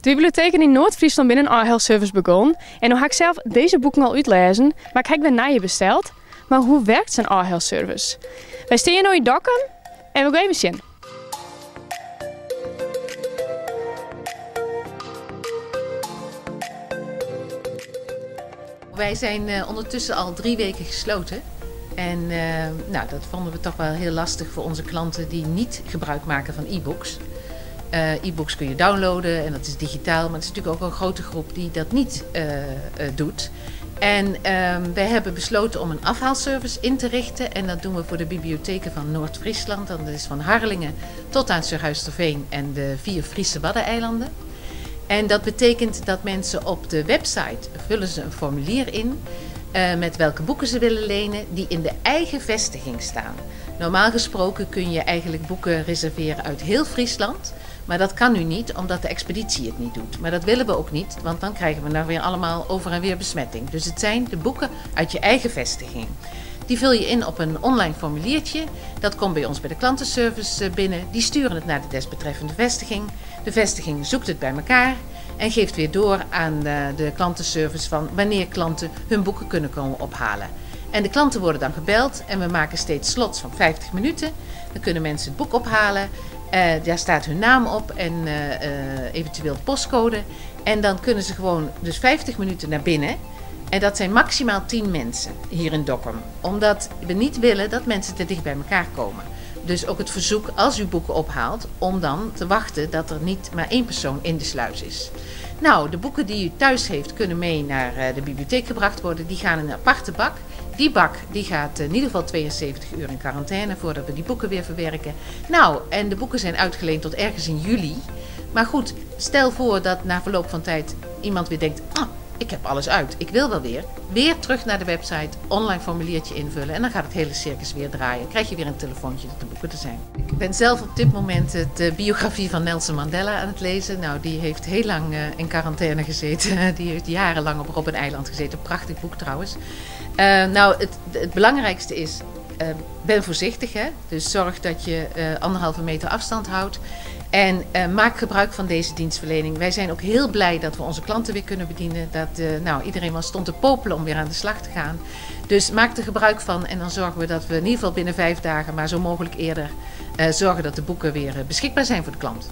De bibliotheek in Noord-Friesland binnen een aanhaalservice begon. En nu heb ik zelf deze boeken al uitlezen, maar ik heb weer naar je besteld. Maar hoe werkt zo'n aanhaalservice? Wij staan nu in Dokkum en we gaan even zien. Wij zijn ondertussen al 3 weken gesloten. En nou, dat vonden we toch wel heel lastig voor onze klanten die niet gebruik maken van e-books. E-books kun je downloaden en dat is digitaal, maar het is natuurlijk ook een grote groep die dat niet doet. En wij hebben besloten om een afhaalservice in te richten en dat doen we voor de bibliotheken van Noord-Friesland. Dat is van Harlingen tot aan Surhuisterveen en de 4 Friese Waddeneilanden. En dat betekent dat mensen op de website vullen ze een formulier in met welke boeken ze willen lenen die in de eigen vestiging staan. Normaal gesproken kun je eigenlijk boeken reserveren uit heel Friesland. Maar dat kan nu niet, omdat de expeditie het niet doet. Maar dat willen we ook niet, want dan krijgen we nou weer allemaal over en weer besmetting. Dus het zijn de boeken uit je eigen vestiging. Die vul je in op een online formuliertje. Dat komt bij ons bij de klantenservice binnen. Die sturen het naar de desbetreffende vestiging. De vestiging zoekt het bij elkaar en geeft weer door aan de klantenservice van wanneer klanten hun boeken kunnen komen ophalen. En de klanten worden dan gebeld en we maken steeds slots van 50 minuten. Dan kunnen mensen het boek ophalen. Daar staat hun naam op en eventueel de postcode. En dan kunnen ze gewoon dus 50 minuten naar binnen. En dat zijn maximaal 10 mensen hier in Dokkum. Omdat we niet willen dat mensen te dicht bij elkaar komen. Dus ook het verzoek als u boeken ophaalt om dan te wachten dat er niet maar 1 persoon in de sluis is. Nou, de boeken die u thuis heeft kunnen mee naar de bibliotheek gebracht worden. Die gaan in een aparte bak. Die bak die gaat in ieder geval 72 uur in quarantaine voordat we die boeken weer verwerken. Nou, en de boeken zijn uitgeleend tot ergens in juli. Maar goed, stel voor dat na verloop van tijd iemand weer denkt, ik heb alles uit, ik wil wel weer. Weer terug naar de website, online formuliertje invullen en dan gaat het hele circus weer draaien. Krijg je weer een telefoontje dat de boeken er zijn. Ik ben zelf op dit moment de biografie van Nelson Mandela aan het lezen. Nou, die heeft heel lang in quarantaine gezeten. Die heeft jarenlang op Robben-eiland gezeten. Prachtig boek trouwens. Nou, het belangrijkste is, ben voorzichtig. Hè? Dus zorg dat je 1,5 meter afstand houdt. En maak gebruik van deze dienstverlening. Wij zijn ook heel blij dat we onze klanten weer kunnen bedienen. Dat iedereen stond te popelen om weer aan de slag te gaan. Dus maak er gebruik van en dan zorgen we dat we in ieder geval binnen 5 dagen, maar zo mogelijk eerder, zorgen dat de boeken weer beschikbaar zijn voor de klant.